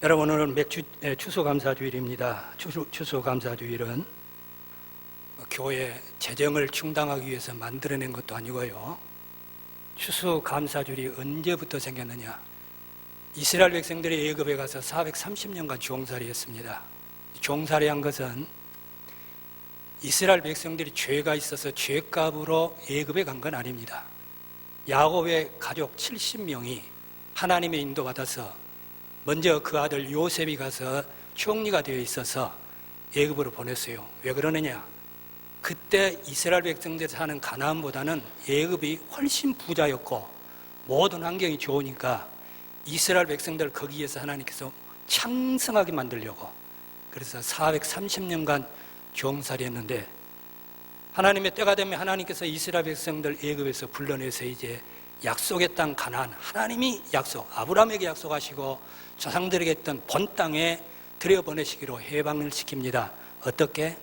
여러분, 오늘은 추수감사주일입니다. 추수감사주일은 교회 재정을 충당하기 위해서 만들어낸 것도 아니고요. 추수감사주일이 언제부터 생겼느냐? 이스라엘 백성들이 애굽에 가서 430년간 종살이했습니다. 종살이한 것은 이스라엘 백성들이 죄가 있어서 죄값으로 애굽에 간 건 아닙니다. 야곱의 가족 70명이 하나님의 인도받아서 먼저 그 아들 요셉이 가서 총리가 되어 있어서 애굽으로 보냈어요. 왜 그러느냐? 그때 이스라엘 백성들이 사는 가나안보다는 애굽이 훨씬 부자였고 모든 환경이 좋으니까 이스라엘 백성들을 거기에서 하나님께서 창성하게 만들려고, 그래서 430년간 종살이했는데, 하나님의 때가 되면 하나님께서 이스라엘 백성들 애굽에서 불러내서 이제 약속의 땅 가나안, 하나님이 아브라함에게 약속하시고 조상들에게 했던 본 땅에 들여보내시기로 해방을 시킵니다. 어떻게?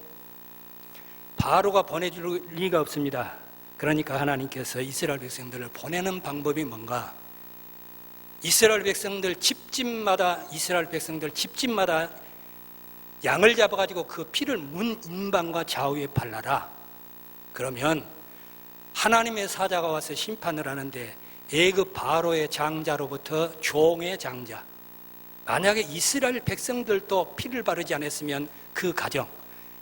바로가 보내줄 리가 없습니다. 그러니까 하나님께서 이스라엘 백성들을 보내는 방법이 뭔가? 이스라엘 백성들 집집마다 양을 잡아가지고 그 피를 문 인방과 좌우에 발라라. 그러면 하나님의 사자가 와서 심판을 하는데 애굽 바로의 장자로부터 종의 장자, 만약에 이스라엘 백성들도 피를 바르지 않았으면 그 가정,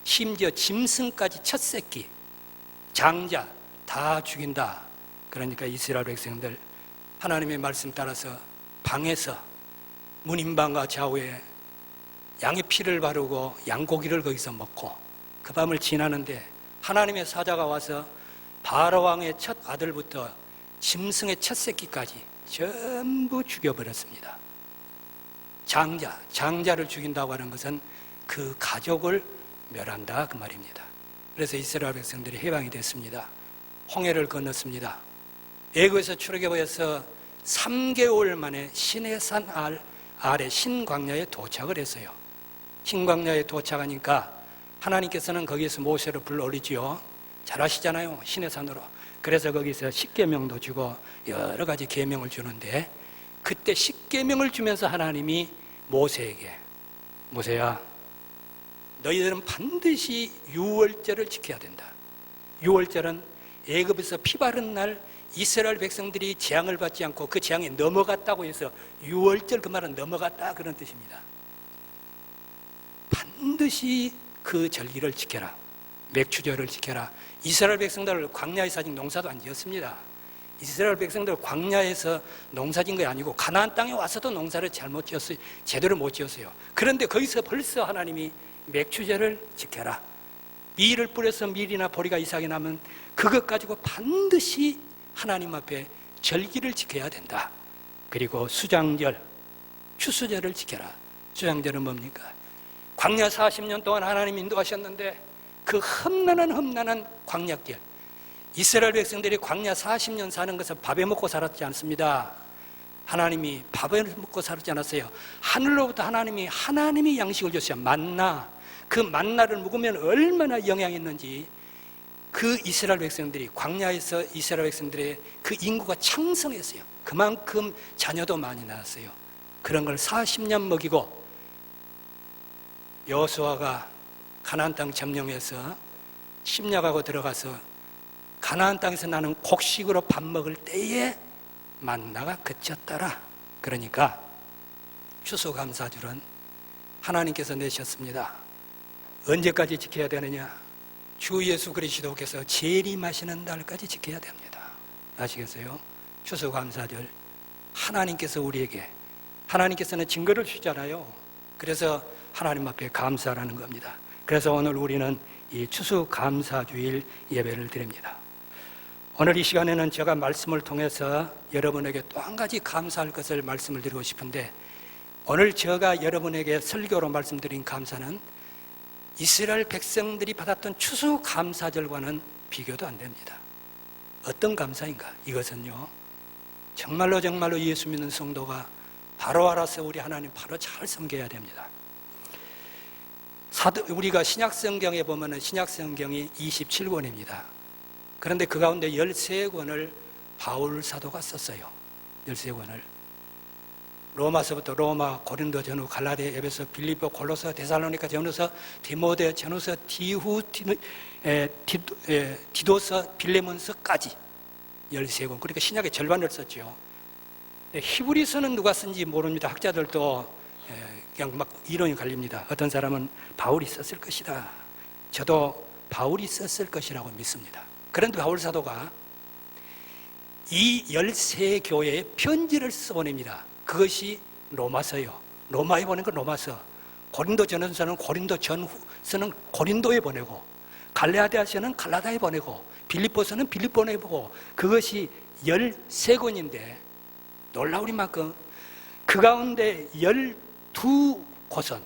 심지어 짐승까지 첫 새끼, 장자 다 죽인다. 그러니까 이스라엘 백성들 하나님의 말씀 따라서 방에서 문인방과 좌우에 양의 피를 바르고 양고기를 거기서 먹고 그 밤을 지나는데 하나님의 사자가 와서 바로왕의 첫 아들부터 짐승의 첫 새끼까지 전부 죽여버렸습니다. 장자를 죽인다고 하는 것은 그 가족을 멸한다, 그 말입니다. 그래서 이스라엘 백성들이 해방이 됐습니다. 홍해를 건넜습니다. 애굽에서 출애굽해서 3개월 만에 시내산 아래 신광야에 도착을 했어요. 신광야에 도착하니까 하나님께서는 거기에서 모세를 불러 올리지요. 잘 아시잖아요, 시내산으로. 그래서 거기서 십계명도 주고 여러 가지 계명을 주는데, 그때 십계명을 주면서 하나님이 모세에게, 모세야, 너희들은 반드시 유월절을 지켜야 된다. 유월절은 애굽에서 피 바른 날 이스라엘 백성들이 재앙을 받지 않고 그 재앙에 넘어갔다고 해서 유월절, 그 말은 넘어갔다, 그런 뜻입니다. 반드시 그 절기를 지켜라. 맥추절을 지켜라. 이스라엘 백성들을 광야에서 아직 농사도 안 지었습니다. 이스라엘 백성들 광야에서 농사 진 게 아니고 가나안 땅에 와서도 농사를 잘못 지었어요. 제대로 못 지었어요. 그런데 거기서 벌써 하나님이 맥추절을 지켜라. 밀을 뿌려서 밀이나 보리가 이삭이 나면 그것 가지고 반드시 하나님 앞에 절기를 지켜야 된다. 그리고 수장절, 추수절을 지켜라. 수장절은 뭡니까? 광야 40년 동안 하나님 인도하셨는데 그 험난한 광야길, 이스라엘 백성들이 광야 40년 사는 것은 밥에 먹고 살았지 않습니다. 하나님이 밥에 먹고 살았지 않았어요. 하늘로부터 하나님이 양식을 줬어요. 만나. 그 만나를 먹으면 얼마나 영향이 있는지, 그 이스라엘 백성들이 광야에서 이스라엘 백성들의 그 인구가 창성했어요. 그만큼 자녀도 많이 낳았어요. 그런 걸 40년 먹이고 여호수아가 가나안 땅 점령해서 침략하고 들어가서 가나안 땅에서 나는 곡식으로 밥 먹을 때에 만나가 그쳤더라. 그러니까 추수감사절은 하나님께서 내셨습니다. 언제까지 지켜야 되느냐? 주 예수 그리스도께서 재림하시는 날까지 지켜야 됩니다. 아시겠어요? 추수감사절, 하나님께서는 증거를 주잖아요. 그래서 하나님 앞에 감사라는 겁니다. 그래서 오늘 우리는 이 추수감사주일 예배를 드립니다. 오늘 이 시간에는 제가 말씀을 통해서 여러분에게 또 한 가지 감사할 것을 말씀을 드리고 싶은데, 오늘 제가 여러분에게 설교로 말씀드린 감사는 이스라엘 백성들이 받았던 추수감사절과는 비교도 안 됩니다. 어떤 감사인가? 이것은요, 정말로 예수 믿는 성도가 바로 알아서 우리 하나님 바로 잘 섬겨야 됩니다. 우리가 신약성경에 보면 신약성경이 27권입니다. 그런데 그 가운데 13권을 바울 사도가 썼어요. 13권을. 로마서부터 로마, 고린도 전후, 갈라디아, 에베소, 빌립보, 골로새, 데살로니가 전후서, 디모데 전후서, 디도서, 빌레몬서까지 13권. 그러니까 신약의 절반을 썼죠. 히브리서는 누가 쓴지 모릅니다. 학자들도 그냥 막 이론이 갈립니다. 어떤 사람은 바울이 썼을 것이다. 저도 바울이 썼을 것이라고 믿습니다. 그런데 바울 사도가 이 13교회에 편지를 써보냅니다. 그것이 로마서요. 로마에 보낸 건 로마서. 고린도 전서는 고린도 전서는 고린도에 보내고, 갈라디아서는 갈라디아에 보내고, 빌립보서는 빌립보에 보내고, 그것이 13권인데 놀라우리만큼 그 가운데 12곳은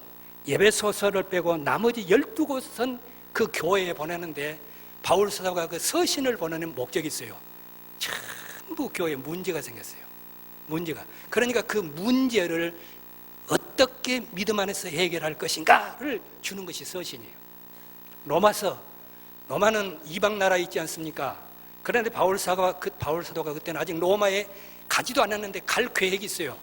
예배소서를 빼고 나머지 12곳은 그 교회에 보내는데, 바울 사도가 그 서신을 보내는 목적이 있어요. 전부 교회에 문제가 생겼어요. 문제가. 그러니까 그 문제를 어떻게 믿음 안에서 해결할 것인가를 주는 것이 서신이에요. 로마는 이방 나라에 있지 않습니까? 그런데 바울 사도가 그때는 아직 로마에 가지도 않았는데 갈 계획이 있어요.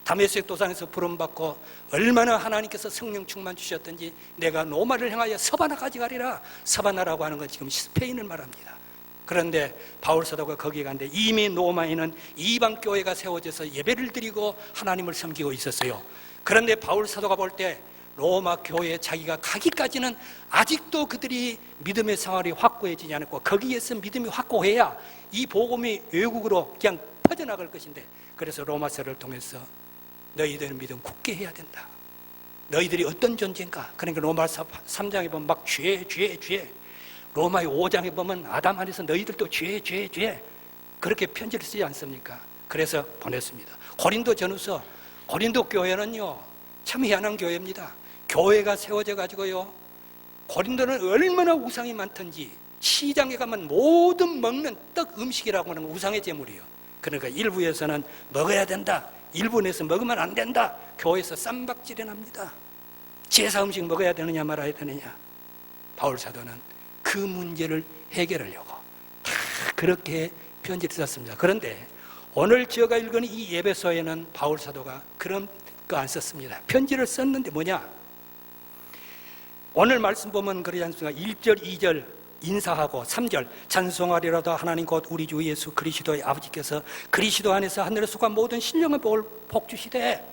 다메섹 도상에서 부름받고 얼마나 하나님께서 성령 충만 주셨던지, 내가 로마를 향하여 서바나까지 가리라. 서바나라고 하는 건 지금 스페인을 말합니다. 그런데 바울 사도가 거기에 갔는데 이미 로마에는 이방 교회가 세워져서 예배를 드리고 하나님을 섬기고 있었어요. 그런데 바울 사도가 볼 때 로마 교회에 자기가 가기까지는 아직도 그들이 믿음의 생활이 확고해지지 않았고, 거기에서 믿음이 확고해야 이 복음이 외국으로 그냥 퍼져나갈 것인데, 그래서 로마서를 통해서 너희들은 믿음 굳게 해야 된다. 너희들이 어떤 존재인가? 그러니까 로마서 3장에 보면 막 죄. 로마의 5장에 보면 아담 안에서 너희들도 죄. 그렇게 편지를 쓰지 않습니까? 그래서 보냈습니다. 고린도 전후서, 고린도 교회는요, 참 희한한 교회입니다. 교회가 세워져 가지고요, 고린도는 얼마나 우상이 많던지, 시장에 가면 모든 먹는 떡 음식이라고 하는 우상의 제물이에요. 그러니까 일부에서는 먹어야 된다, 일부에서 먹으면 안 된다. 교회에서 쌈박질이 납니다. 제사 음식 먹어야 되느냐 말아야 되느냐. 바울 사도는 그 문제를 해결하려고 다 그렇게 편지를 썼습니다. 그런데 오늘 제가 읽은 이 예배서에는 바울 사도가 그런 거 안 썼습니다. 편지를 썼는데 뭐냐? 오늘 말씀 보면 그러지 않습니까? 1절, 2절 인사하고 3절 찬송하리로다 하나님 곧 우리 주 예수 그리스도의 아버지께서 그리스도 안에서 하늘에 속한 모든 신령한 복을 복주시되.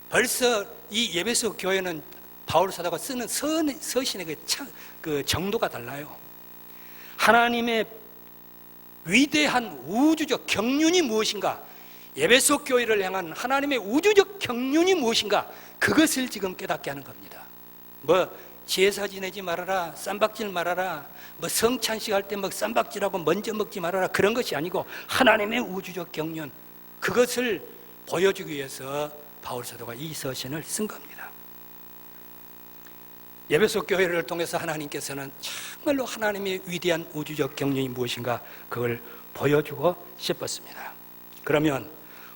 벌써 이 예배소 교회는 바울 사도가 쓰는 서신의 그 정도가 달라요. 하나님의 위대한 우주적 경륜이 무엇인가, 예배소 교회를 향한 하나님의 우주적 경륜이 무엇인가, 그것을 지금 깨닫게 하는 겁니다. 뭐 제사 지내지 말아라, 쌈박질 말아라, 뭐 성찬식 할 때 막 쌈박질하고 먼저 먹지 말아라, 그런 것이 아니고 하나님의 우주적 경륜, 그것을 보여주기 위해서 바울 사도가 이 서신을 쓴 겁니다. 예배소 교회를 통해서 하나님께서는 정말로 하나님의 위대한 우주적 경륜이 무엇인가, 그걸 보여주고 싶었습니다. 그러면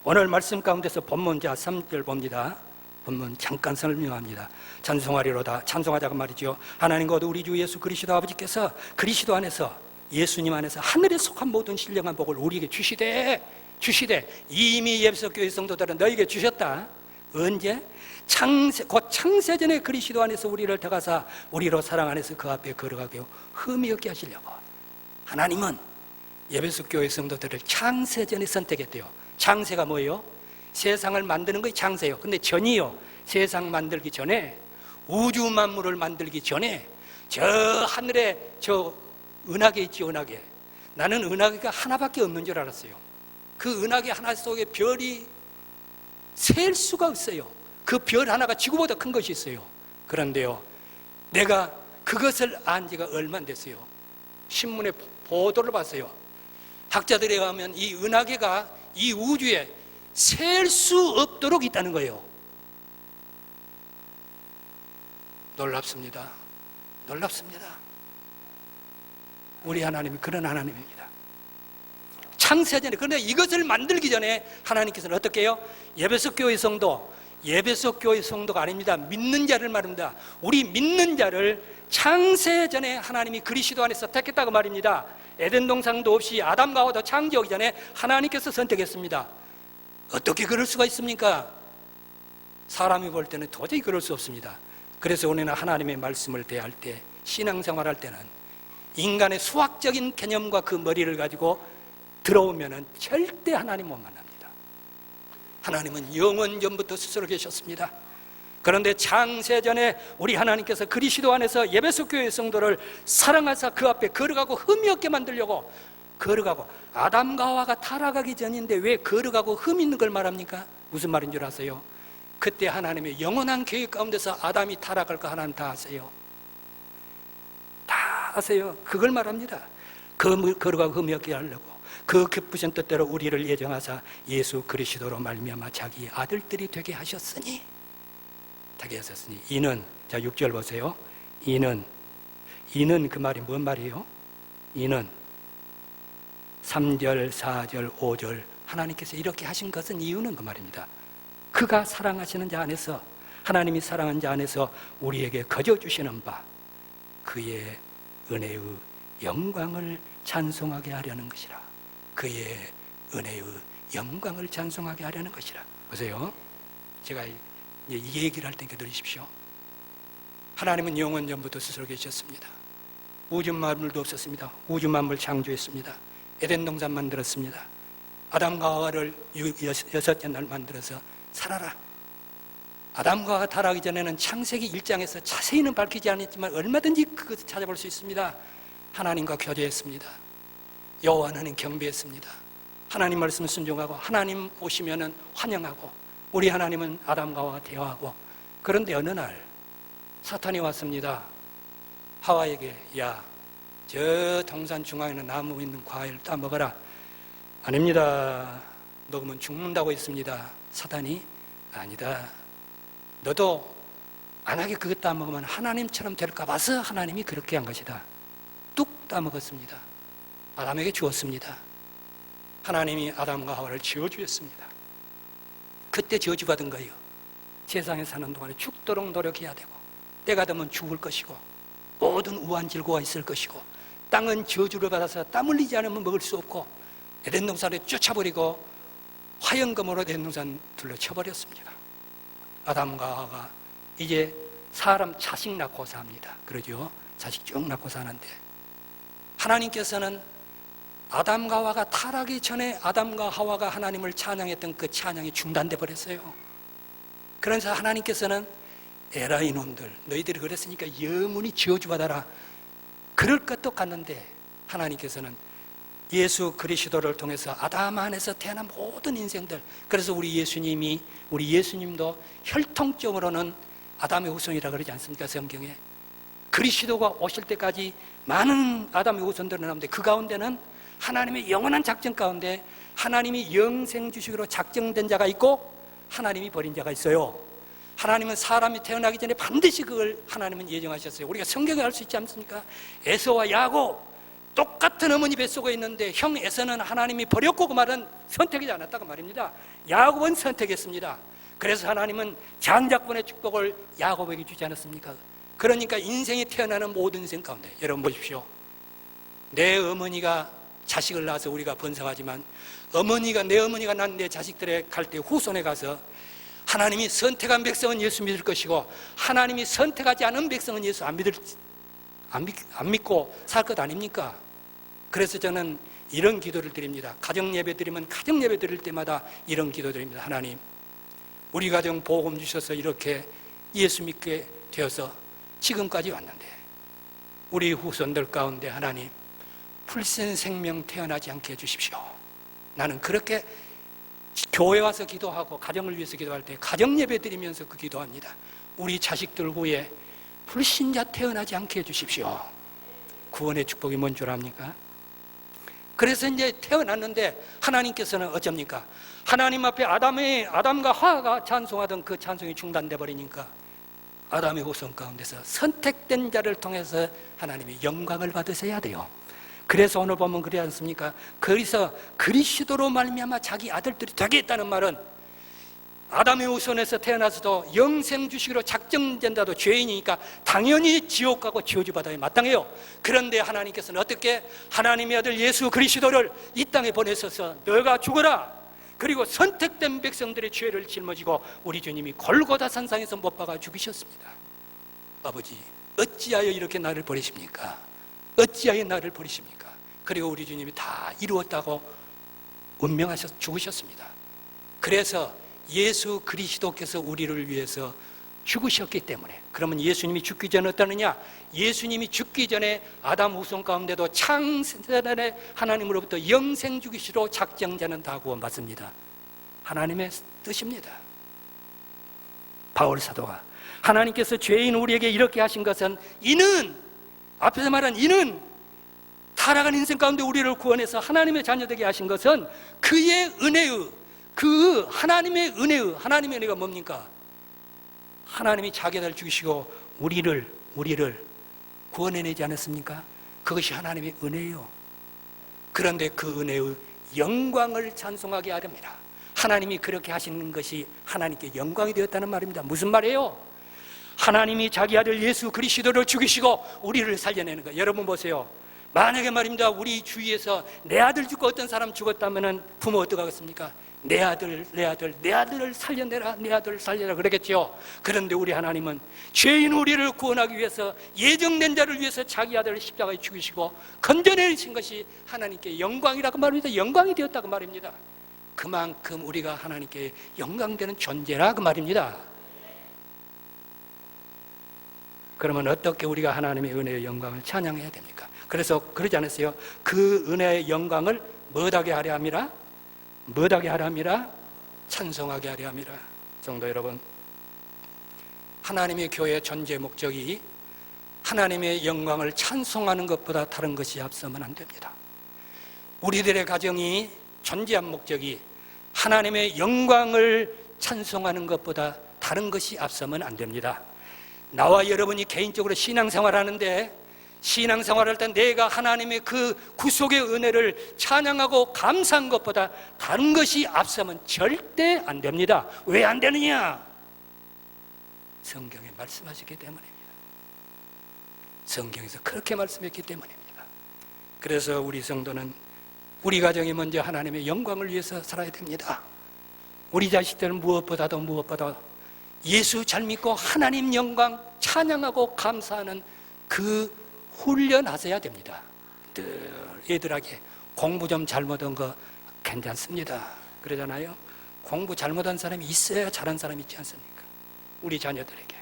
오늘 말씀 가운데서 본문 3절 봅니다. 본문 잠깐 설명합니다. 찬송하리로다, 찬송하자가 말이죠. 하나님 곧 우리 주 예수 그리스도 아버지께서 그리스도 안에서, 예수님 안에서 하늘에 속한 모든 신령한 복을 우리에게 주시되 이미 예배소 교회 성도들은 너에게 주셨다. 언제? 곧 창세전에 그리스도 안에서 우리를 더가사 우리로 사랑 안에서 그 앞에 걸어가게 흠이 없게 하시려고. 하나님은 예배소 교회 성도들을 창세전에 선택했대요. 창세가 뭐예요? 세상을 만드는 것이 창세예요. 근데 전이요, 세상 만들기 전에, 우주 만물을 만들기 전에 저 하늘에 저 은하계 있지, 은하계. 나는 은하계가 하나밖에 없는 줄 알았어요. 그 은하계 하나 속에 별이 셀 수가 없어요. 그 별 하나가 지구보다 큰 것이 있어요. 그런데요, 내가 그것을 안 지가 얼마 안 됐어요. 신문에 보도를 봤어요. 학자들에 의하면 이 은하계가 이 우주에 셀 수 없도록 있다는 거예요. 놀랍습니다. 우리 하나님이 그런 하나님입니다. 창세전에, 그런데 이것을 만들기 전에 하나님께서는 어떻게 해요? 예배소 교회 성도가 아닙니다. 믿는 자를 말합니다. 우리 믿는 자를 창세전에 하나님이 그리스도 안에서 택했다고 말입니다. 에덴 동산도 없이 아담과 하와도 창조하기 전에 하나님께서 선택했습니다. 어떻게 그럴 수가 있습니까? 사람이 볼 때는 도저히 그럴 수 없습니다. 그래서 우리는 하나님의 말씀을 대할 때, 신앙생활 할 때는 인간의 수학적인 개념과 그 머리를 가지고 들어오면은 절대 하나님 못 만납니다. 하나님은 영원 전부터 스스로 계셨습니다. 그런데 창세전에 우리 하나님께서 그리스도 안에서 에베소 교회 성도를 사랑하사 그 앞에 거룩하고 흠이 없게 만들려고, 거룩하고, 아담과 하와가 타락하기 전인데 왜 거룩하고 흠 있는 걸 말합니까? 무슨 말인 줄 아세요? 그때 하나님의 영원한 계획 가운데서 아담이 타락할 거 하나님 다 아세요. 다 아세요. 그걸 말합니다. 거룩하고 흠이 없게 하려고 그 기쁘신 뜻대로 우리를 예정하사 예수 그리스도로 말미암아 자기 아들들이 되게 하셨으니, 되게 하셨으니. 이는, 자 6절 보세요. 이는 그 말이 뭔 말이에요? 이는 3절, 4절, 5절 하나님께서 이렇게 하신 것은 이유는 그 말입니다. 그가 사랑하시는 자 안에서, 하나님이 사랑하는 자 안에서 우리에게 거저 주시는 바 그의 은혜의 영광을 찬송하게 하려는 것이라. 그의 은혜의 영광을 찬송하게 하려는 것이라. 보세요. 제가 이 얘기를 할 테니까 들으십시오. 하나님은 영원 전부터 스스로 계셨습니다. 우주 만물도 없었습니다. 우주 만물 창조했습니다. 에덴 동산 만들었습니다. 아담과 하와를 여섯째 날 만들어서 살아라. 아담과 하와가 타락하기 전에는 창세기 1장에서 자세히는 밝히지 않았지만 얼마든지 그것을 찾아볼 수 있습니다. 하나님과 교제했습니다. 여호와 하나님 경배했습니다. 하나님 말씀을 순종하고 하나님 오시면은 환영하고, 우리 하나님은 아담과 하와와 대화하고. 그런데 어느 날 사탄이 왔습니다. 하와에게, 야, 저 동산 중앙에는 나무 있는 과일 따먹어라. 아닙니다. 먹으면 죽는다고 했습니다. 사탄이, 아니다. 너도 만약에 그거 따먹으면 하나님처럼 될까 봐서 하나님이 그렇게 한 것이다. 뚝 따먹었습니다. 아담에게 주었습니다. 하나님이 아담과 하와를 지어주었습니다. 그때 저주받은 거예요. 세상에 사는 동안에 죽도록 노력해야 되고, 때가 되면 죽을 것이고, 모든 우한 질고가 있을 것이고, 땅은 저주를 받아서 땀 흘리지 않으면 먹을 수 없고, 에덴 동산에 쫓아버리고 화영검으로 에덴 동산 둘러쳐버렸습니다. 아담과 하와가 이제 사람 자식 낳고 삽니다. 그러죠? 자식 쭉 낳고 사는데 하나님께서는 아담과 하와가 타락하기 전에 아담과 하와가 하나님을 찬양했던 그 찬양이 중단돼 버렸어요. 그래서 하나님께서는 에라 이놈들, 너희들이 그랬으니까 영원히 저주받아라, 그럴 것도 같는데 하나님께서는 예수 그리스도를 통해서 아담 안에서 태어난 모든 인생들, 그래서 우리 예수님도 혈통적으로는 아담의 후손이라 그러지 않습니까? 성경에 그리스도가 오실 때까지 많은 아담의 후손들이 나오는데 그 가운데는 하나님의 영원한 작정 가운데 하나님이 영생 주시기로 작정된 자가 있고 하나님이 버린 자가 있어요. 하나님은 사람이 태어나기 전에 반드시 그걸 하나님은 예정하셨어요. 우리가 성경에 알 수 있지 않습니까? 에서와 야곱 똑같은 어머니 뱃속에 있는데 형 에서는 하나님이 버렸고 그 말은 선택하지 않았다고 말입니다. 야곱은 선택했습니다. 그래서 하나님은 장자권의 축복을 야곱에게 주지 않았습니까? 그러니까 인생이 태어나는 모든 인생 가운데 여러분 보십시오. 내 어머니가 자식을 낳아서 우리가 번성하지만 내 어머니가 낳은 내 자식들에 갈 때 후손에 가서 하나님이 선택한 백성은 예수 믿을 것이고 하나님이 선택하지 않은 백성은 예수 안 믿고 살 것 아닙니까? 그래서 저는 이런 기도를 드립니다. 가정 예배 드리면 가정 예배 드릴 때마다 이런 기도 드립니다. 하나님, 우리 가정 복음 주셔서 이렇게 예수 믿게 되어서 지금까지 왔는데 우리 후손들 가운데 하나님 풀신 생명 태어나지 않게 해주십시오. 나는 그렇게 교회 와서 기도하고 가정을 위해서 기도할 때 가정 예배 드리면서 그 기도합니다. 우리 자식들 후에 불신자 태어나지 않게 해주십시오. 구원의 축복이 뭔 줄 압니까? 그래서 이제 태어났는데 하나님께서는 어쩝니까? 하나님 앞에 아담과 하와가 찬송하던 그 찬송이 중단돼 버리니까 아담의 후손 가운데서 선택된 자를 통해서 하나님의 영광을 받으셔야 돼요. 그래서 오늘 보면 그러지 않습니까? 그래서 그리스도로 말미암아 자기 아들들이 되게 했다는 말은 아담의 후손에서 태어나서도 영생 주시기로 작정된다도 죄인이니까 당연히 지옥 가고 저주받아야 마땅해요. 그런데 하나님께서는 어떻게 하나님의 아들 예수 그리스도를 이 땅에 보내셔서 너가 죽어라, 그리고 선택된 백성들의 죄를 짊어지고 우리 주님이 골고다 산상에서 못 박아 죽으셨습니다. 아버지, 어찌하여 이렇게 나를 버리십니까? 어찌하여 나를 버리십니까? 그리고 우리 주님이 다 이루었다고 운명하셔서 죽으셨습니다. 그래서 예수 그리스도께서 우리를 위해서 죽으셨기 때문에, 그러면 예수님이 죽기 전에 어떠느냐? 예수님이 죽기 전에 아담 후손 가운데도 창세전에 하나님으로부터 영생 주기시로 작정자는 다 구원받습니다. 하나님의 뜻입니다. 바울 사도가 하나님께서 죄인 우리에게 이렇게 하신 것은, 이는 앞에서 말한 이는 타락한 인생 가운데 우리를 구원해서 하나님의 자녀되게 하신 것은 그의 은혜의, 그 하나님의 은혜의, 하나님의 은혜가 뭡니까? 하나님이 자기 아들 죽이시고 우리를 구원해내지 않았습니까? 그것이 하나님의 은혜예요. 그런데 그 은혜의 영광을 찬송하게 하렵니다. 하나님이 그렇게 하시는 것이 하나님께 영광이 되었다는 말입니다. 무슨 말이에요? 하나님이 자기 아들 예수 그리스도를 죽이시고 우리를 살려내는 거예요. 여러분 보세요. 만약에 말입니다, 우리 주위에서 내 아들 죽고 어떤 사람 죽었다면 부모 어떻게 하겠습니까? 내 아들을 살려내라, 내 아들을 살려라 그러겠죠. 그런데 우리 하나님은 죄인 우리를 구원하기 위해서 예정된 자를 위해서 자기 아들을 십자가에 죽이시고 건져내신 것이 하나님께 영광이라고 말합니다. 영광이 되었다고 말입니다. 그만큼 우리가 하나님께 영광되는 존재라 그 말입니다. 그러면 어떻게 우리가 하나님의 은혜의 영광을 찬양해야 됩니까? 그래서 그러지 않았어요? 그 은혜의 영광을 뭐하게 하려 함이라? 뭐하게 하려 함이라? 찬송하게 하려 함이라. 성도 여러분, 하나님의 교회의 존재 목적이 하나님의 영광을 찬송하는 것보다 다른 것이 앞서면 안 됩니다. 우리들의 가정이 존재한 목적이 하나님의 영광을 찬송하는 것보다 다른 것이 앞서면 안 됩니다. 나와 여러분이 개인적으로 신앙생활하는데, 신앙생활할 때 내가 하나님의 그 구속의 은혜를 찬양하고 감사한 것보다 다른 것이 앞서면 절대 안 됩니다. 왜 안 되느냐? 성경에 말씀하셨기 때문입니다. 성경에서 그렇게 말씀했기 때문입니다. 그래서 우리 성도는 우리 가정이 먼저 하나님의 영광을 위해서 살아야 됩니다. 우리 자식들은 무엇보다도 예수 잘 믿고 하나님 영광 찬양하고 감사하는 그 훈련하셔야 됩니다. 늘 애들에게 공부 좀 잘못한 거 괜찮습니다 그러잖아요. 공부 잘못한 사람이 있어야 잘한 사람이 있지 않습니까? 우리 자녀들에게.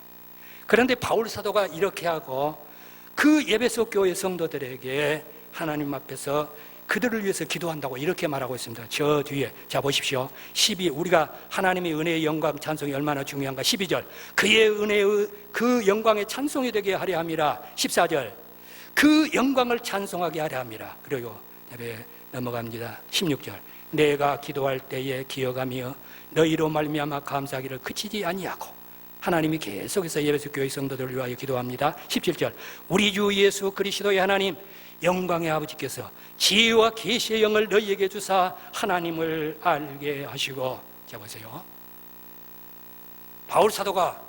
그런데 바울 사도가 이렇게 하고 그 에베소 교회 성도들에게 하나님 앞에서 그들을 위해서 기도한다고 이렇게 말하고 있습니다. 저 뒤에 자 보십시오. 12, 우리가 하나님의 은혜의 영광 찬송이 얼마나 중요한가. 12절, 그의 은혜의 그 영광의 찬송이 되게 하려 함이라. 14절, 그 영광을 찬송하게 하려 함이라. 그리고 넘어갑니다. 16절, 내가 기도할 때에 기억하며 너희로 말미암아 감사하기를 그치지 아니하고. 하나님이 계속해서 에베소 교회 성도들을 위하여 기도합니다. 17절, 우리 주 예수 그리스도의 하나님 영광의 아버지께서 지혜와 계시의 영을 너희에게 주사 하나님을 알게 하시고. 자 보세요. 바울 사도가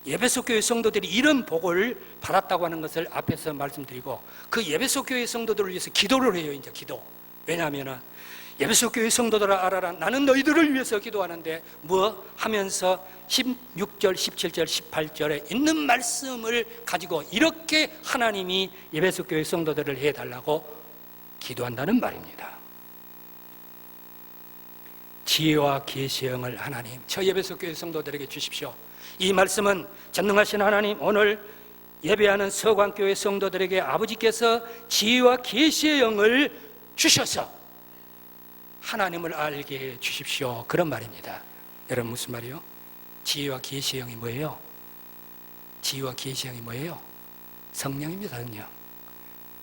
에베소 교회 성도들이 이런 복을 받았다고 하는 것을 앞에서 말씀드리고, 그 에베소 교회 성도들을 위해서 기도를 해요. 이제 기도. 왜냐하면 에베소 교회 성도들아 알아라, 나는 너희들을 위해서 기도하는데 뭐 하면서 16절, 17절, 18절에 있는 말씀을 가지고 이렇게 하나님이 에베소 교회 성도들을 해달라고 기도한다는 말입니다. 지혜와 계시의 영을 하나님 저 에베소 교회 성도들에게 주십시오. 이 말씀은 전능하신 하나님, 오늘 예배하는 서광교회 성도들에게 아버지께서 지혜와 계시의 영을 주셔서 하나님을 알게 해 주십시오, 그런 말입니다. 여러분 무슨 말이에요? 지혜와 계시의 영이 뭐예요? 지혜와 계시의 영이 뭐예요? 성령입니다. 성령.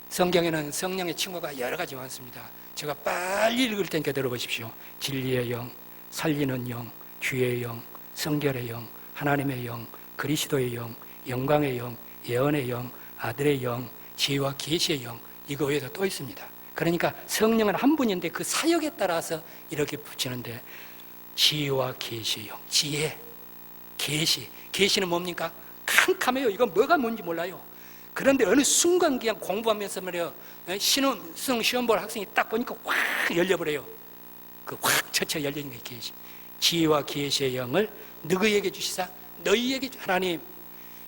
성경에는 성령의 칭호가 여러 가지 많습니다. 제가 빨리 읽을 테니까 들어보십시오. 진리의 영, 살리는 영, 주의 영, 성결의 영, 하나님의 영, 그리스도의 영, 영광의 영, 예언의 영, 아들의 영, 지혜와 계시의 영, 이거 외에도 또 있습니다. 그러니까 성령은 한 분인데 그 사역에 따라서 이렇게 붙이는데, 지혜와 계시의 영, 지혜, 계시, 계시는 뭡니까? 캄캄해요. 이건 뭐가 뭔지 몰라요. 그런데 어느 순간 그냥 공부하면서 말이에요, 시험 볼 학생이 딱 보니까 확 열려버려요. 그 확 젖혀 열리는 게 계시. 지혜와 계시의 영을 누구에게 주시사? 너희에게 하나님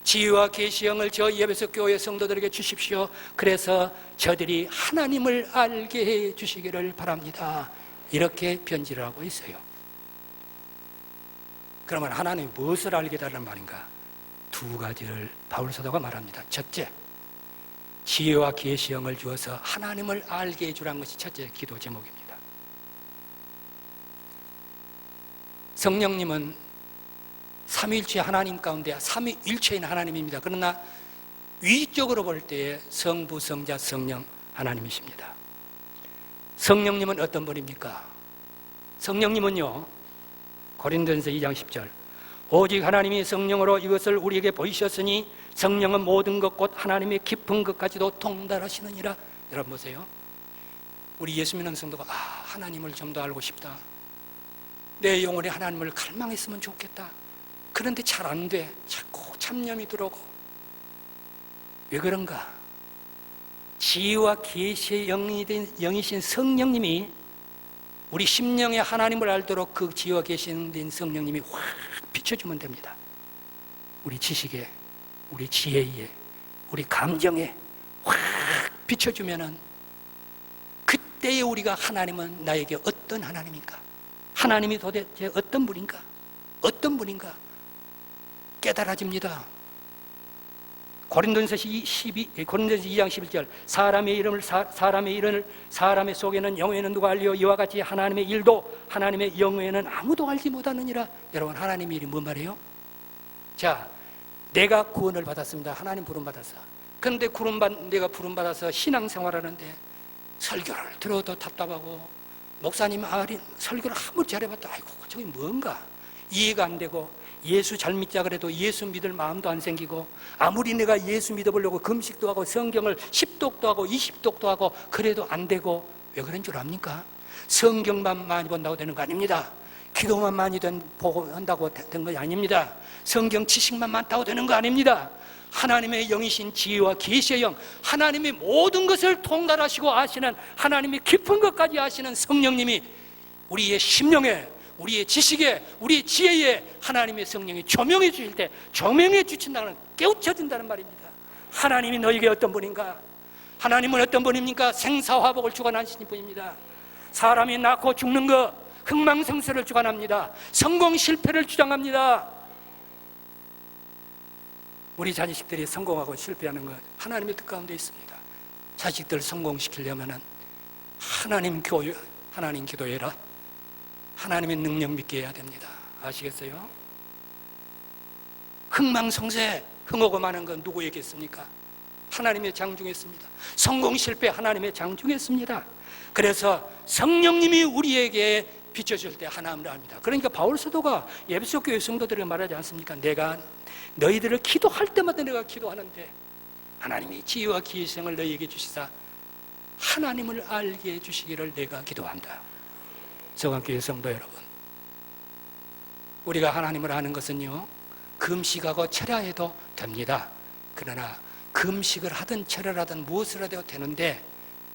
지혜와 계시의 영을 저 에베소 교회 성도들에게 주십시오. 그래서 저들이 하나님을 알게 해 주시기를 바랍니다. 이렇게 편지를 하고 있어요. 그러면 하나님이 무엇을 알게 달라는 말인가? 두 가지를 바울 사도가 말합니다. 첫째, 지혜와 계시의 영을 주어서 하나님을 알게 해주라는 것이 첫째 기도 제목입니다. 성령님은 삼위일체 하나님 가운데 삼위일체인 하나님입니다. 그러나 위적으로 볼 때에 성부, 성자, 성령 하나님이십니다. 성령님은 어떤 분입니까? 성령님은요, 고린도전서 2장 10절, 오직 하나님이 성령으로 이것을 우리에게 보이셨으니 성령은 모든 것 곧 하나님의 깊은 것까지도 통달하시느니라. 여러분 보세요. 우리 예수 믿는 성도가 하나님을 좀 더 알고 싶다. 내 영혼에 하나님을 갈망했으면 좋겠다. 그런데 잘 안 돼. 자꾸 참념이 들어오고. 왜 그런가? 지혜와 계시의 영이신 성령님이 우리 심령에 하나님을 알도록 그 지혜와 계시된 성령님이 확 비춰주면 됩니다. 우리 지식에, 우리 지혜에, 우리 감정에 확 비춰주면은 그때에 우리가 하나님은 나에게 어떤 하나님인가? 하나님이 도대체 어떤 분인가? 어떤 분인가? 깨달아집니다. 고린도전서 2장 11절, 사람의 이름을 사람의 속에는 영에는 누가 알리요? 이와 같이 하나님의 일도 하나님의 영에는 아무도 알지 못하느니라. 여러분, 하나님의 일이 뭔 말이에요? 자, 내가 구원을 받았습니다. 하나님 부름 받았어. 그런데 내가 부름 받아서 신앙생활하는데 설교를 들어도 답답하고, 목사님 설교를 아무리 잘해봤다, 아이고 저게 뭔가 이해가 안 되고, 예수 잘 믿자 그래도 예수 믿을 마음도 안 생기고, 아무리 내가 예수 믿어보려고 금식도 하고 성경을 10독도 하고 20독도 하고 그래도 안 되고. 왜 그런 줄 압니까? 성경만 많이 본다고 되는 거 아닙니다. 기도만 많이 보고 한다고 된 거 아닙니다. 성경 지식만 많다고 되는 거 아닙니다. 하나님의 영이신 지혜와 계시의 영, 하나님의 모든 것을 통달하시고 아시는, 하나님의 깊은 것까지 아시는 성령님이 우리의 심령에, 우리의 지식에, 우리의 지혜에 하나님의 성령이 조명해 주실 때, 조명해 주신다는, 깨우쳐진다는 말입니다. 하나님이 너에게 어떤 분인가? 하나님은 어떤 분입니까? 생사화복을 주관하시는 분입니다. 사람이 낳고 죽는 것, 흥망성쇠를 주관합니다. 성공 실패를 주장합니다. 우리 자식들이 성공하고 실패하는 것 하나님의 뜻 가운데 있습니다. 자식들 성공시키려면 하나님 기도해라. 하나님의 능력 믿게 해야 됩니다. 아시겠어요? 흥망성쇠, 흥하고 마는 건 누구에겠습니까? 하나님의 장중했습니다. 성공 실패 하나님의 장중했습니다. 그래서 성령님이 우리에게 비춰줄 때 하나님을 압니다. 그러니까 바울 사도가 에베소 교회 성도들에게 말하지 않습니까? 내가 너희들을 기도할 때마다 내가 기도하는데 하나님이 지혜와 계시를 너희에게 주시사 하나님을 알게 해주시기를 내가 기도한다. 서강교회 성도 여러분, 우리가 하나님을 아는 것은요, 금식하고 철야해도 됩니다. 그러나 금식을 하든 철야를 하든 무엇을 해도 되는데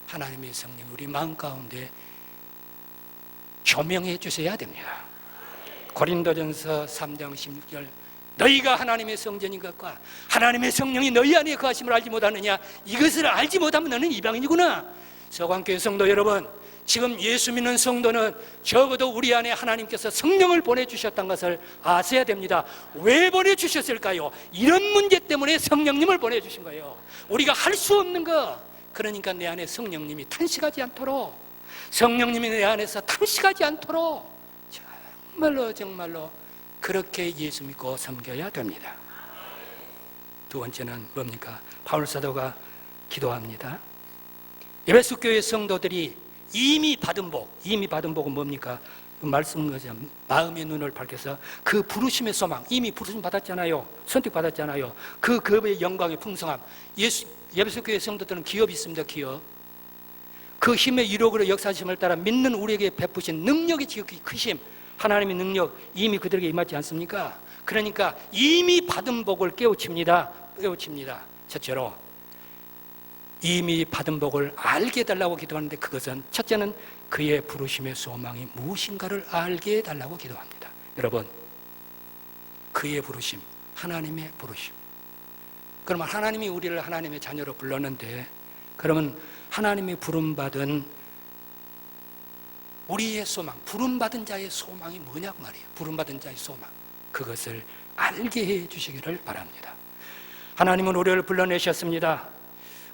하나님의 성령 우리 마음 가운데 조명해 주셔야 됩니다. 고린도전서 3장 16절, 너희가 하나님의 성전인 것과 하나님의 성령이 너희 안에 거하심을 알지 못하느냐? 이것을 알지 못하면 너는 이방인이구나. 서강교회 성도 여러분, 지금 예수 믿는 성도는 적어도 우리 안에 하나님께서 성령을 보내주셨다는 것을 아셔야 됩니다. 왜 보내주셨을까요? 이런 문제 때문에 성령님을 보내주신 거예요. 우리가 할 수 없는 거, 그러니까 내 안에 성령님이 탄식하지 않도록, 성령님이 내 안에서 탄식하지 않도록 정말로 그렇게 예수 믿고 섬겨야 됩니다. 두 번째는 뭡니까? 바울 사도가 기도합니다. 에베소 교회 성도들이 이미 받은 복은 뭡니까? 말씀인 거죠. 마음의 눈을 밝혀서 그 부르심의 소망, 이미 부르심 받았잖아요. 선택 받았잖아요. 그 급의 영광의 풍성함. 에베소 교회 성도들은 기업이 있습니다. 기업. 그 힘의 이력으로 역사심을 따라 믿는 우리에게 베푸신 능력의 지극히 크심, 하나님의 능력 이미 그들에게 임하지 않습니까? 그러니까 이미 받은 복을 깨우칩니다. 첫째로 이미 받은 복을 알게 해달라고 기도하는데, 그것은 첫째는 그의 부르심의 소망이 무엇인가를 알게 해달라고 기도합니다. 여러분, 그의 부르심, 하나님의 부르심. 그러면 하나님이 우리를 하나님의 자녀로 불렀는데, 그러면 하나님이 부름받은 우리의 소망, 부름받은 자의 소망이 뭐냐고 말이에요. 부름받은 자의 소망, 그것을 알게 해 주시기를 바랍니다. 하나님은 우리를 불러내셨습니다.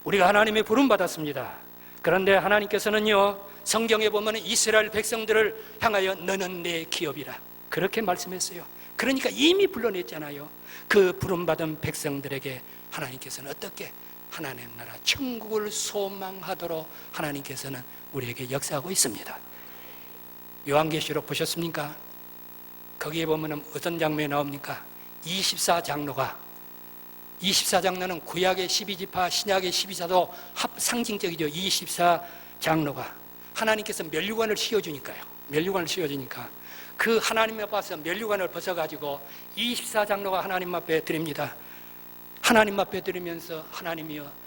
우리가 하나님의 부름받았습니다. 그런데 하나님께서는요, 성경에 보면 이스라엘 백성들을 향하여 너는 내 기업이라 그렇게 말씀했어요. 그러니까 이미 불러냈잖아요. 그 부름받은 백성들에게 하나님께서는 어떻게 하나님 나라 천국을 소망하도록 하나님께서는 우리에게 역사하고 있습니다. 요한계시록 보셨습니까? 거기에 보면 어떤 장면이 나옵니까? 24장로는 구약의 12지파, 신약의 12사도 상징적이죠. 24장로가 하나님께서 면류관을 씌워주니까요. 면류관을 씌워주니까 그 하나님 앞에 와서 면류관을 벗어가지고 24장로가 하나님 앞에 드립니다. 하나님 앞에 드리면서 하나님이여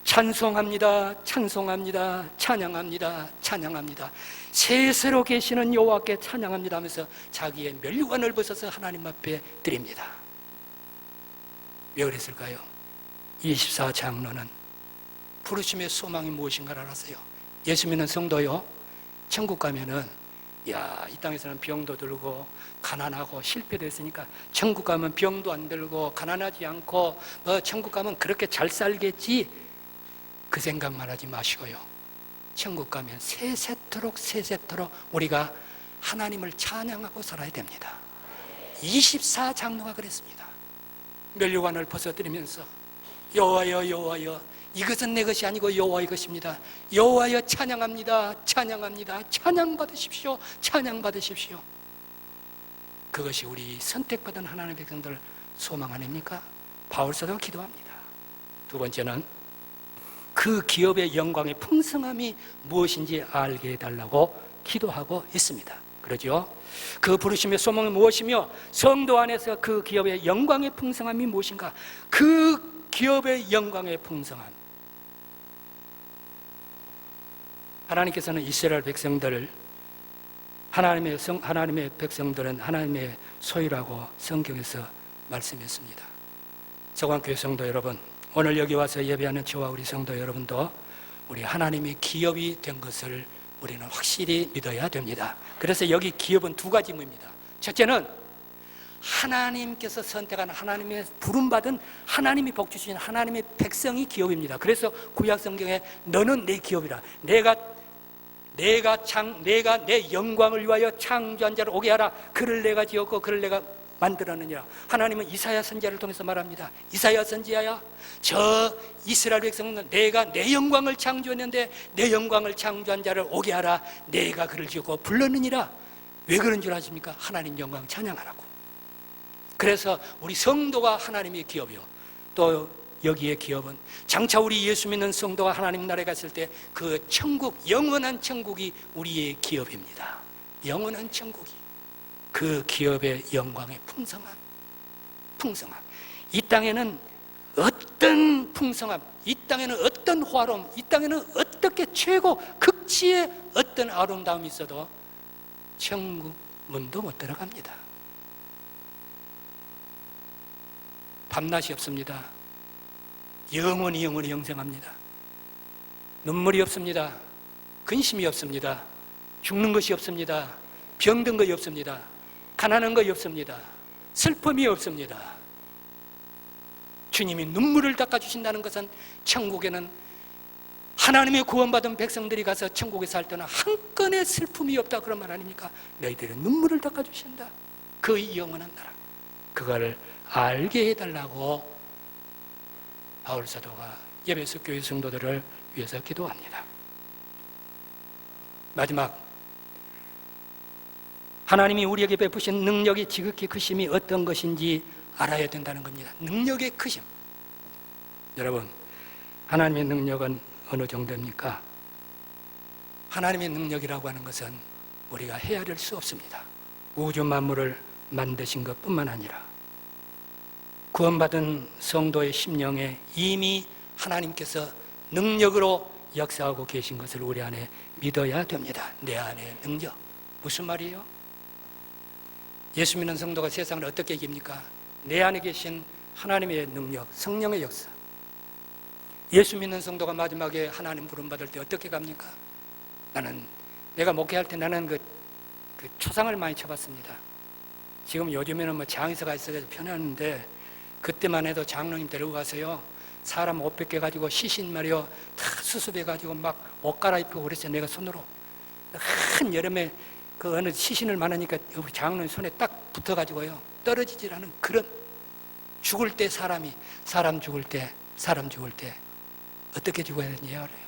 찬송합니다, 찬송합니다, 찬양합니다, 찬양합니다, 세세로 계시는 여호와께 찬양합니다 하면서 자기의 면류관을 벗어서 하나님 앞에 드립니다. 왜 그랬을까요? 24장로는 부르심의 소망이 무엇인가를 알았어요. 예수 믿는 성도요, 천국 가면은 이 땅에서는 병도 들고 가난하고 실패도 했으니까 천국 가면 병도 안 들고 가난하지 않고 천국 가면 그렇게 잘 살겠지, 그 생각만 하지 마시고요, 천국 가면 세세토록 우리가 하나님을 찬양하고 살아야 됩니다. 24장로가 그랬습니다. 면류관을 벗어드리면서 여호와여 여호와여 이것은 내 것이 아니고 여호와의 것입니다. 여호와여 찬양합니다, 찬양합니다, 찬양받으십시오, 찬양받으십시오. 그것이 우리 선택받은 하나님의 백성들 소망 아닙니까? 바울사도가 기도합니다. 두 번째는 그 기업의 영광의 풍성함이 무엇인지 알게 해달라고 기도하고 있습니다. 그러죠? 그 부르심의 소망은 무엇이며 성도 안에서 그 기업의 영광의 풍성함이 무엇인가? 그 기업의 영광의 풍성함, 하나님께서는 이스라엘 백성들을 하나님의 백성들은 하나님의 소유라고 성경에서 말씀했습니다. 서광교회 성도 여러분, 오늘 여기 와서 예배하는 저와 우리 성도 여러분도 우리 하나님의 기업이 된 것을 우리는 확실히 믿어야 됩니다. 그래서 여기 기업은 두 가지 의미입니다. 첫째는 하나님께서 선택한, 하나님의 부름받은, 하나님이 복 주신 하나님의 백성이 기업입니다. 그래서 구약 성경에 너는 내 기업이라, 내가 내 영광을 위하여 창조한 자를 오게 하라. 그를 내가 지었고 그를 내가 만들었느니라. 하나님은 이사야 선지자를 통해서 말합니다. 이사야 선지자야, 저 이스라엘 백성은 내가 내 영광을 창조했는데 내 영광을 창조한 자를 오게 하라. 내가 그를 지었고 불렀느니라. 왜 그런 줄 아십니까? 하나님 영광 찬양하라고. 그래서 우리 성도가 하나님의 기업이요, 또 여기에 기업은 장차 우리 예수 믿는 성도가 하나님 나라에 갔을 때 그 천국, 영원한 천국이 우리의 기업입니다. 영원한 천국이, 그 기업의 영광의 풍성함. 이 땅에는 어떤 풍성함, 이 땅에는 어떤 화로움, 이 땅에는 어떻게 최고 극치의 어떤 아름다움이 있어도 천국 문도 못 들어갑니다. 밤낮이 없습니다. 영원히 영생합니다. 눈물이 없습니다. 근심이 없습니다. 죽는 것이 없습니다. 병든 것이 없습니다. 가난한 것이 없습니다. 슬픔이 없습니다. 주님이 눈물을 닦아주신다는 것은 천국에는 하나님의 구원받은 백성들이 가서 천국에 살 때는 한 건의 슬픔이 없다, 그런 말 아닙니까? 너희들은 눈물을 닦아주신다. 그 영원한 나라, 그거를 알게 해달라고 바울 사도가 에베소 교회 성도들을 위해서 기도합니다. 마지막, 하나님이 우리에게 베푸신 능력이 지극히 크심이 어떤 것인지 알아야 된다는 겁니다. 능력의 크심. 여러분, 하나님의 능력은 어느 정도입니까? 하나님의 능력이라고 하는 것은 우리가 헤아릴 수 없습니다. 우주 만물을 만드신 것뿐만 아니라 구원받은 성도의 심령에 이미 하나님께서 능력으로 역사하고 계신 것을 우리 안에 믿어야 됩니다. 내 안에 능력. 무슨 말이에요? 예수 믿는 성도가 세상을 어떻게 이깁니까? 내 안에 계신 하나님의 능력, 성령의 역사. 예수 믿는 성도가 마지막에 하나님 부름받을 때 어떻게 갑니까? 내가 목회할 때 나는 그 초상을 많이 쳐봤습니다. 지금 요즘에는 뭐 장의사가 있어서 편했는데, 그때만 해도 장로님 데리고 가서요, 사람 옷 벗겨 가지고 시신 말이요 다 수습해 가지고 막 옷 갈아입히고 그랬어요. 내가 손으로. 한 여름에 그 어느 시신을 만나니까 우리 장로님 손에 딱 붙어 가지고요 떨어지질 않은 그런, 죽을 때 사람 죽을 때 어떻게 죽어야 되는지 알아요?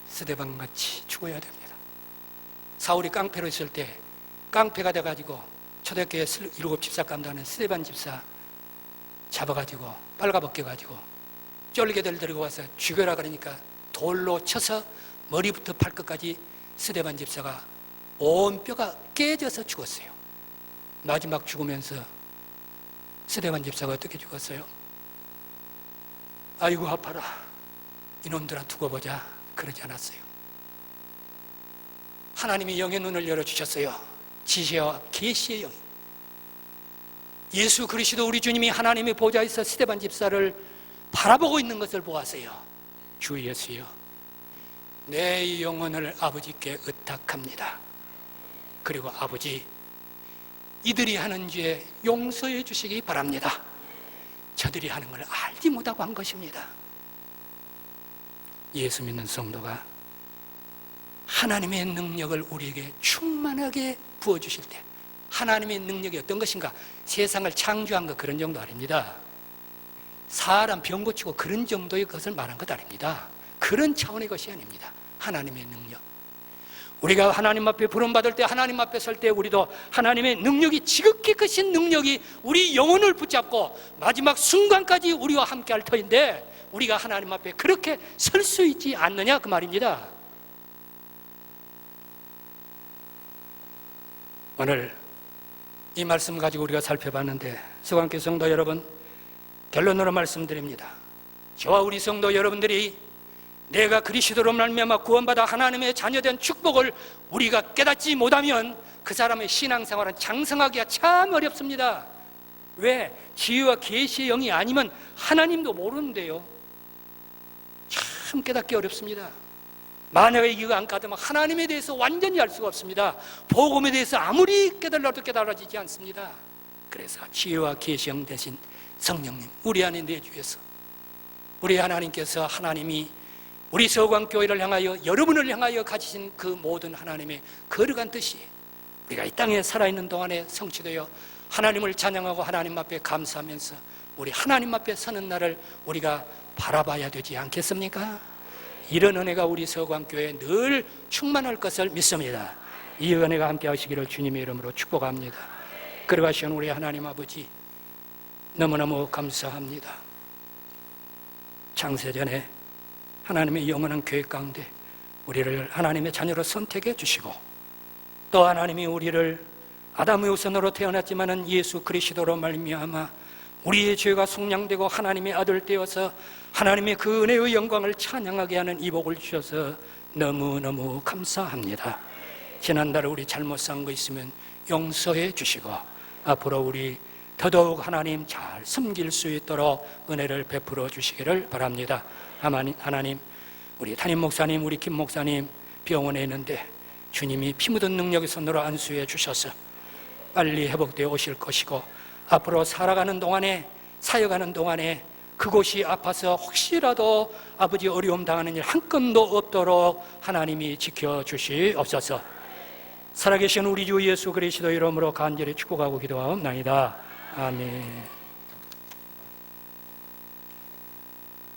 스데반같이 죽어야 됩니다. 사울이 깡패로 있을 때 깡패가 돼가지고 초대교회 7 집사 감당하는 스데반 집사 잡아가지고 빨가벗겨가지고 쫄개들 들고 와서 죽여라 그러니까 돌로 쳐서 머리부터 발끝까지 스데반 집사가 온 뼈가 깨져서 죽었어요. 마지막 죽으면서 스데반 집사가 어떻게 죽었어요? 아이고 아파라, 이놈들아 두고 보자, 그러지 않았어요. 하나님이 영의 눈을 열어주셨어요. 지혜와 계시의 영. 예수 그리스도 우리 주님이 하나님의 보좌에서 스데반 집사를 바라보고 있는 것을 보았어요. 주 예수여, 내 영혼을 아버지께 의탁합니다. 그리고 아버지, 이들이 하는 죄 용서해 주시기 바랍니다. 저들이 하는 걸 알지 못하고 한 것입니다. 예수 믿는 성도가 하나님의 능력을 우리에게 충만하게 부어주실 때, 하나님의 능력이 어떤 것인가? 세상을 창조한 것 그런 정도 아닙니다. 사람 병 고치고 그런 정도의 것을 말한 것 아닙니다. 그런 차원의 것이 아닙니다. 하나님의 능력. 우리가 하나님 앞에 부름받을 때, 하나님 앞에 설 때 우리도 하나님의 능력이, 지극히 크신 능력이 우리 영혼을 붙잡고 마지막 순간까지 우리와 함께 할 터인데, 우리가 하나님 앞에 그렇게 설 수 있지 않느냐 그 말입니다. 오늘 이 말씀 가지고 우리가 살펴봤는데, 서강교 성도 여러분, 결론으로 말씀드립니다. 저와 우리 성도 여러분들이 내가 그리스도로 말미암아 구원받아 하나님의 자녀된 축복을 우리가 깨닫지 못하면 그 사람의 신앙생활은 장성하기가 참 어렵습니다. 왜? 지혜와 계시의 영이 아니면 하나님도 모르는데요. 참 깨닫기 어렵습니다. 만약에 이거 안 깨달으면 하나님에 대해서 완전히 알 수가 없습니다. 복음에 대해서 아무리 깨달아도 깨달아지지 않습니다. 그래서 지혜와 계시 영 대신 성령님 우리 안에 내주셔서, 우리 하나님께서, 하나님이 우리 서광교회를 향하여, 여러분을 향하여 가지신 그 모든 하나님의 거룩한 뜻이 우리가 이 땅에 살아있는 동안에 성취되어 하나님을 찬양하고 하나님 앞에 감사하면서 우리 하나님 앞에 서는 날을 우리가 바라봐야 되지 않겠습니까? 이런 은혜가 우리 서광교회에 늘 충만할 것을 믿습니다. 이 은혜가 함께 하시기를 주님의 이름으로 축복합니다. 그러가시온 우리 하나님 아버지, 너무너무 감사합니다. 창세전에 하나님의 영원한 계획 가운데 우리를 하나님의 자녀로 선택해 주시고, 또 하나님이 우리를 아담의 후손으로 태어났지만은 예수 그리스도로 말미암아 우리의 죄가 속량되고 하나님의 아들 되어서 하나님의 그 은혜의 영광을 찬양하게 하는 이 복을 주셔서 너무너무 감사합니다. 지난달 우리 잘못 산 거 있으면 용서해 주시고, 앞으로 우리 더더욱 하나님 잘 섬길 수 있도록 은혜를 베풀어 주시기를 바랍니다. 하나님, 우리 담임 목사님, 우리 김 목사님 병원에 있는데 주님이 피 묻은 능력의 손으로 안수해 주셔서 빨리 회복되어 오실 것이고, 앞으로 살아가는 동안에, 사역하는 동안에 그곳이 아파서 혹시라도 아버지 어려움 당하는 일 한 건도 없도록 하나님이 지켜주시옵소서. 살아계신 우리 주 예수 그리스도 이름으로 간절히 축복하고 기도하옵나이다. 아멘.